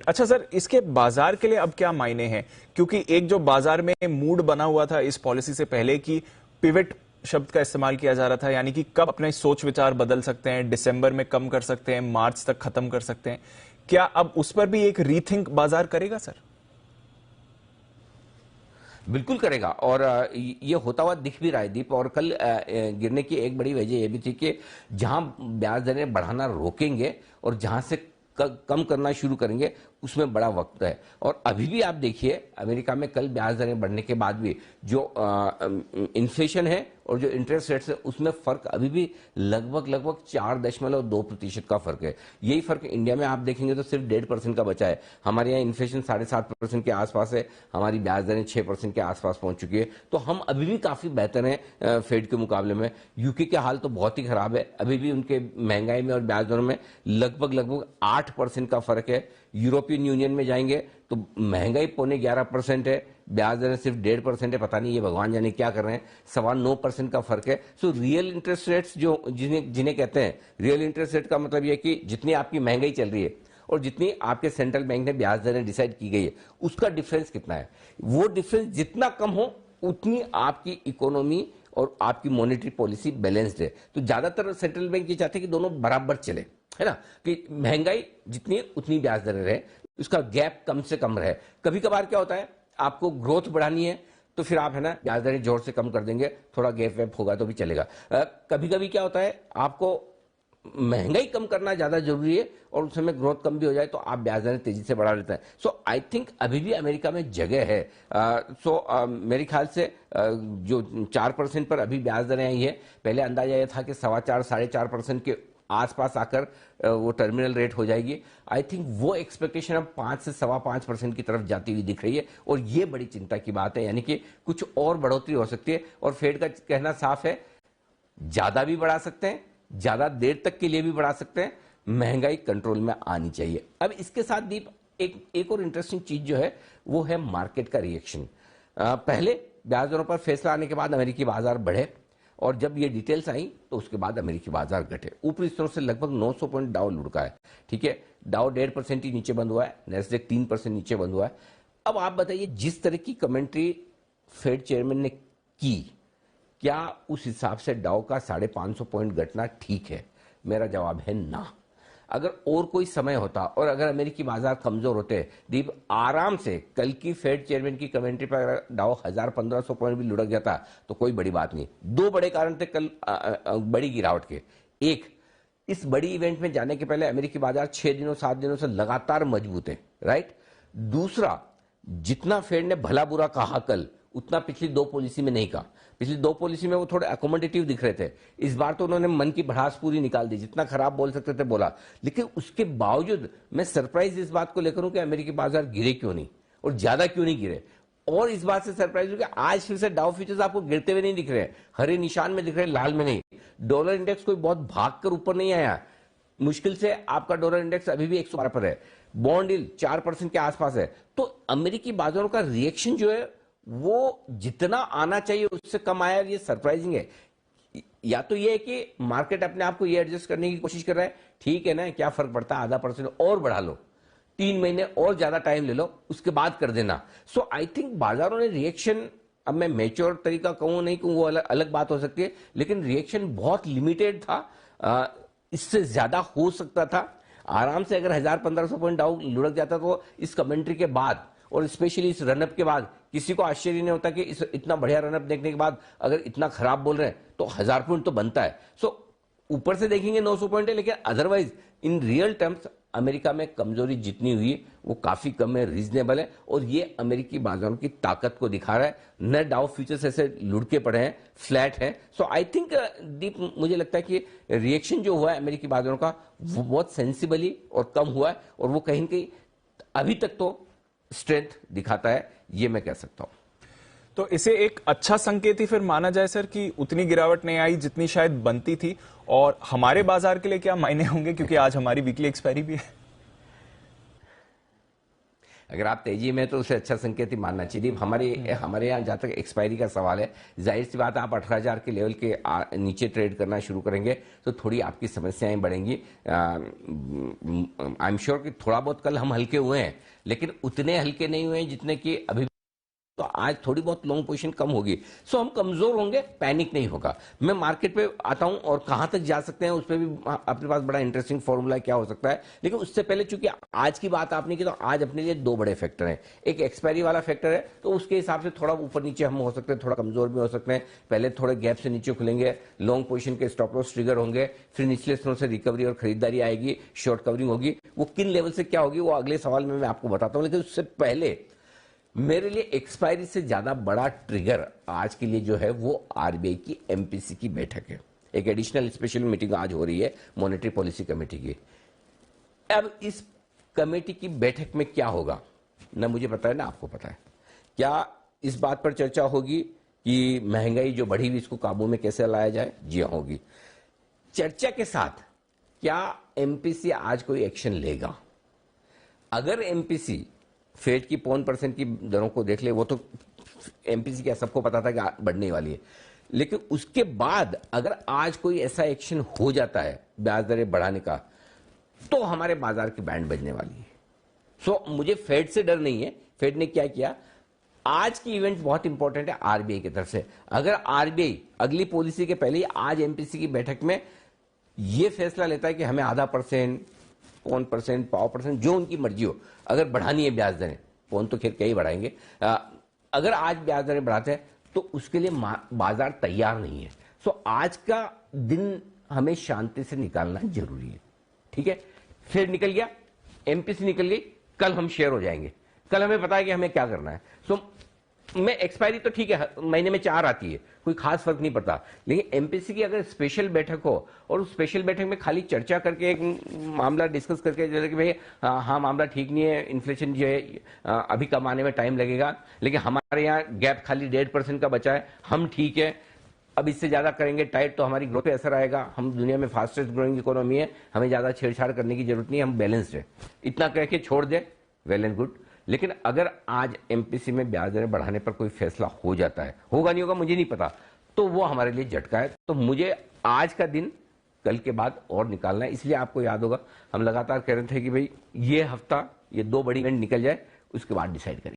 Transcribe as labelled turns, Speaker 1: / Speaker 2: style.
Speaker 1: अच्छा सर, इसके बाजार के लिए अब क्या मायने हैं? क्योंकि एक जो बाजार में मूड बना हुआ था इस पॉलिसी से पहले की पिवट शब्द का इस्तेमाल किया जा रहा था, यानी कि कब अपने सोच विचार बदल सकते हैं, दिसंबर में कम कर सकते हैं, मार्च तक खत्म कर सकते हैं, क्या अब उस पर भी एक रीथिंक बाजार करेगा सर?
Speaker 2: बिल्कुल करेगा, और ये होता हुआ दिख भी रहा है दीप। और कल गिरने की एक बड़ी वजह यह भी थी कि जहां ब्याज दरें बढ़ाना रोकेंगे और जहां से कम करना शुरू करेंगे उसमें बड़ा वक्त है। और अभी भी आप देखिए अमेरिका में कल ब्याज दरें बढ़ने के बाद भी जो इन्फ्लेशन है और जो इंटरेस्ट रेट्स है उसमें फर्क अभी भी लगभग 4.2% का फर्क है। यही फर्क इंडिया में आप देखेंगे तो सिर्फ 1.5% का बचा है। हमारे यहाँ इन्फ्लेशन 7.5% के आसपास है, हमारी ब्याज दरें 6% के आसपास पहुंच चुकी है। तो हम अभी भी काफी बेहतर हैं फेड के मुकाबले में। यूके के हाल तो बहुत ही खराब है, अभी भी उनके महंगाई में और ब्याज दरों में लगभग 8% का फर्क है। यूरोपियन यूनियन में जाएंगे तो महंगाई 11.25% है, ब्याज दरें सिर्फ 1.5% है। पता नहीं ये भगवान जाने क्या कर रहे हैं, 9.25% का फर्क है। सो रियल इंटरेस्ट रेट्स जो जिन्हें कहते हैं, रियल इंटरेस्ट रेट का मतलब यह कि जितनी आपकी महंगाई चल रही है और जितनी आपके सेंट्रल बैंक ने ब्याज दरें डिसाइड की गई है उसका डिफरेंस कितना है। वो डिफरेंस जितना कम हो उतनी आपकी इकोनॉमी और आपकी मॉनेटरी पॉलिसी बैलेंस्ड है। तो ज्यादातर सेंट्रल बैंक ये चाहते हैं कि दोनों बराबर चले, है ना, कि महंगाई जितनी उतनी ब्याज दरें रहे, उसका गैप कम से कम रहे। कभी कभार क्या होता है, आपको ग्रोथ बढ़ानी है तो फिर आप, है ना, ब्याज दरें जोर से कम कर देंगे, थोड़ा गैप वैप होगा तो भी चलेगा। कभी कभी क्या होता है, आपको महंगाई कम करना ज्यादा जरूरी है और उस समय ग्रोथ कम भी हो जाए तो आप ब्याज दरें तेजी से बढ़ा लेते हैं। सो आई थिंक अभी भी अमेरिका में जगह है। मेरे ख्याल से जो 4% पर अभी ब्याज दरें आई है, पहले अंदाजा यह था कि 4.25-4.5% के आसपास आकर वो टर्मिनल रेट हो जाएगी। आई थिंक वो एक्सपेक्टेशन अब 5 से 5.25% की तरफ जाती हुई दिख रही है और ये बड़ी चिंता की बात है, यानी कि कुछ और बढ़ोतरी हो सकती है। और फेड का कहना साफ है, ज्यादा भी बढ़ा सकते हैं, ज्यादा देर तक के लिए भी बढ़ा सकते हैं, महंगाई कंट्रोल में आनी चाहिए। अब इसके साथ दीप एक और इंटरेस्टिंग चीज जो है वो है मार्केट का रिएक्शन। पहले ब्याज दरों पर फैसला आने के बाद अमेरिकी बाजार बढ़े और जब ये डिटेल्स आई तो उसके बाद अमेरिकी बाजार घटे। ऊपरी स्तरों से लगभग 900 पॉइंट डाउ लुढ़का है, ठीक है। डाउ 1.5% ही नीचे बंद हुआ है, नेस्डेक 3% नीचे बंद हुआ है। अब आप बताइए, जिस तरह की कमेंट्री फेड चेयरमैन ने की, क्या उस हिसाब से डाउ का 550 पॉइंट घटना ठीक है? मेरा जवाब है ना। अगर और कोई समय होता और अगर अमेरिकी बाजार कमजोर होते, दीप, आराम से कल की फेड चेयरमैन की कमेंट्री पर अगर डाउ 1000-1500 पॉइंट भी लुढ़क जाता तो कोई बड़ी बात नहीं। दो बड़े कारण थे कल बड़ी गिरावट के। एक, इस बड़ी इवेंट में जाने के पहले अमेरिकी बाजार 6 दिनों 7 दिनों से लगातार मजबूत है, राइट। दूसरा, जितना फेड ने भला बुरा कहा कल, उतना पिछली दो पॉलिसी में नहीं कहा। पिछली दो पॉलिसी में वो थोड़े अकोमोडेटिव दिख रहे थे, इस बार तो उन्होंने मन की भड़ास पूरी निकाल दी, जितना खराब बोल सकते थे बोला। लेकिन उसके बावजूद मैं सरप्राइज इस बात को लेकर हूं कि अमेरिकी बाजार गिरे क्यों नहीं और ज्यादा क्यों नहीं गिरे। और इस बात से सरप्राइज हूं कि आज फिर से डाउ फ्यूचर्स आपको गिरते हुए नहीं दिख रहे हैं, हरे निशान में दिख रहे हैं, लाल में नहीं। डॉलर इंडेक्स कोई बहुत भागकर ऊपर नहीं आया, मुश्किल से आपका डॉलर इंडेक्स अभी भी 112 पर है। बॉन्ड यील्ड 4% के आसपास है। तो अमेरिकी बाजारों का रिएक्शन जो है वो जितना आना चाहिए उससे कम आया, ये सरप्राइजिंग है। या तो ये है कि मार्केट अपने आप को ये एडजस्ट करने की कोशिश कर रहा है, ठीक है ना, क्या फर्क पड़ता है, 0.5% और बढ़ा लो, 3 महीने और ज्यादा टाइम ले लो, उसके बाद कर देना। सो आई थिंक बाजारों ने रिएक्शन, अब मैं मैच्योर तरीका कहूं नहीं कहूं वो अलग बात हो सकती है, लेकिन रिएक्शन बहुत लिमिटेड था। इससे ज्यादा हो सकता था। आराम से अगर 1000-1500 पॉइंट डाउन लुढ़क जाता तो इस कमेंट्री के बाद और स्पेशली इस रनअप के बाद किसी को आश्चर्य नहीं होता कि इतना बढ़िया रनअप देखने के बाद अगर इतना खराब बोल रहे हैं तो 1000 पॉइंट तो बनता है। सो ऊपर से देखेंगे 900 पॉइंट है, लेकिन otherwise in real terms America में कमजोरी जितनी हुई वो काफी कम है, रीजनेबल है। और ये अमेरिकी बाजारों की ताकत को दिखा रहा है। न डाउ फ्यूचर्स ऐसे लुढ़के पड़े हैं, फ्लैट है। सो आई थिंक दीप, मुझे लगता है कि रिएक्शन जो हुआ है अमेरिकी बाजारों का वो बहुत सेंसिबली और कम हुआ है और वो कहीं न कहीं अभी तक तो स्ट्रेंथ दिखाता है, ये मैं कह सकता हूं।
Speaker 1: तो इसे एक अच्छा संकेत ही फिर माना जाए सर कि उतनी गिरावट नहीं आई जितनी शायद बनती थी। और हमारे बाजार के लिए क्या मायने होंगे, क्योंकि आज हमारी वीकली एक्सपायरी भी है।
Speaker 2: अगर आप तेजी में तो उसे अच्छा संकेत ही मानना चाहिए। हमारे यहाँ जहाँ तक एक्सपायरी का सवाल है, जाहिर सी बात आप 18,000 के लेवल के नीचे ट्रेड करना शुरू करेंगे तो थोड़ी आपकी समस्याएं बढ़ेंगी। आई एम श्योर कि थोड़ा बहुत कल हम हल्के हुए हैं, लेकिन उतने हल्के नहीं हुए हैं जितने कि अभी। तो आज थोड़ी बहुत लॉन्ग पोजीशन कम होगी, सो हम कमजोर होंगे, पैनिक नहीं होगा। मैं मार्केट पे आता हूं और कहां तक जा सकते हैं उस पर भी अपने पास बड़ा इंटरेस्टिंग फॉर्मूला क्या हो सकता है। लेकिन उससे पहले चूंकि आज की बात आपने की, तो आज अपने लिए दो बड़े फैक्टर हैं। एक एक्सपायरी वाला फैक्टर है, तो उसके हिसाब से थोड़ा ऊपर नीचे हम हो सकते हैं, थोड़ा कमजोर भी हो सकते हैं। पहले थोड़े गैप से नीचे खुलेंगे, लॉन्ग पोजीशन के स्टॉप लॉस ट्रिगर होंगे, फिर निचले स्तरों से रिकवरी और खरीदारी आएगी, शॉर्ट कवरिंग होगी। वो किन लेवल से क्या होगी वो अगले सवाल में मैं आपको बताता हूं। लेकिन उससे पहले मेरे लिए एक्सपायरी से ज्यादा बड़ा ट्रिगर आज के लिए जो है वो आरबीआई की एमपीसी की बैठक है। एक एडिशनल स्पेशल मीटिंग आज हो रही है मॉनेटरी पॉलिसी कमेटी की। अब इस कमेटी की बैठक में क्या होगा, ना मुझे पता है ना आपको पता है। क्या इस बात पर चर्चा होगी कि महंगाई जो बढ़ी हुई इसको काबू में कैसे लाया जाए? जी हाँ, होगी। चर्चा के साथ क्या एमपीसी आज कोई एक्शन लेगा? अगर एमपीसी फेड की 0.5% की दरों को देख ले, वो तो एमपीसी क्या सबको पता था कि बढ़ने वाली है, लेकिन उसके बाद अगर आज कोई ऐसा एक्शन हो जाता है ब्याज दरें बढ़ाने का, तो हमारे बाजार की बैंड बजने वाली है। सो मुझे फेड से डर नहीं है। फेड ने क्या किया, आज की इवेंट बहुत इंपॉर्टेंट है आरबीआई की तरफ से। अगर आरबीआई अगली पॉलिसी के पहले ही आज एमपीसी की बैठक में यह फैसला लेता है कि हमें 0.5%, 0.1%, 0.5%, जो उनकी मर्जी हो, अगर बढ़ानी है ब्याज दरें, पौन तो खैर कई बढ़ाएंगे, अगर आज ब्याज दरें बढ़ाते हैं तो उसके लिए बाजार तैयार नहीं है। सो आज का दिन हमें शांति से निकालना जरूरी है। ठीक है, फिर निकल गया, एमपीसी निकल गई, कल हम शेयर हो जाएंगे। कल हमें पता है कि हमें क्या करना है। सो मैं एक्सपायरी तो ठीक है, महीने में 4 आती है, कोई खास फर्क नहीं पड़ता। लेकिन एमपीसी की अगर स्पेशल बैठक हो और उस स्पेशल बैठक में खाली चर्चा करके एक मामला डिस्कस करके जैसे कि भाई हाँ मामला ठीक नहीं है, इन्फ्लेशन जो है अभी कम आने में टाइम लगेगा, लेकिन हमारे यहाँ गैप खाली 1.5% का बचा है, हम ठीक है, अब इससे ज्यादा करेंगे टाइट तो हमारी ग्रोथ पे असर आएगा, हम दुनिया में फास्टेस्ट ग्रोइंग इकोनॉमी है, हमें ज्यादा छेड़छाड़ करने की जरूरत नहीं है, हम बैलेंस्ड है, इतना कह के छोड़ दे, वेल एंड गुड। लेकिन अगर आज एमपीसी में ब्याज दरें बढ़ाने पर कोई फैसला हो जाता है, होगा नहीं होगा मुझे नहीं पता, तो वो हमारे लिए झटका है। तो मुझे आज का दिन कल के बाद और निकालना है। इसलिए आपको याद होगा हम लगातार कह रहे थे कि भाई ये हफ्ता ये 2 बड़ी इवेंट निकल जाए, उसके बाद डिसाइड करेंगे।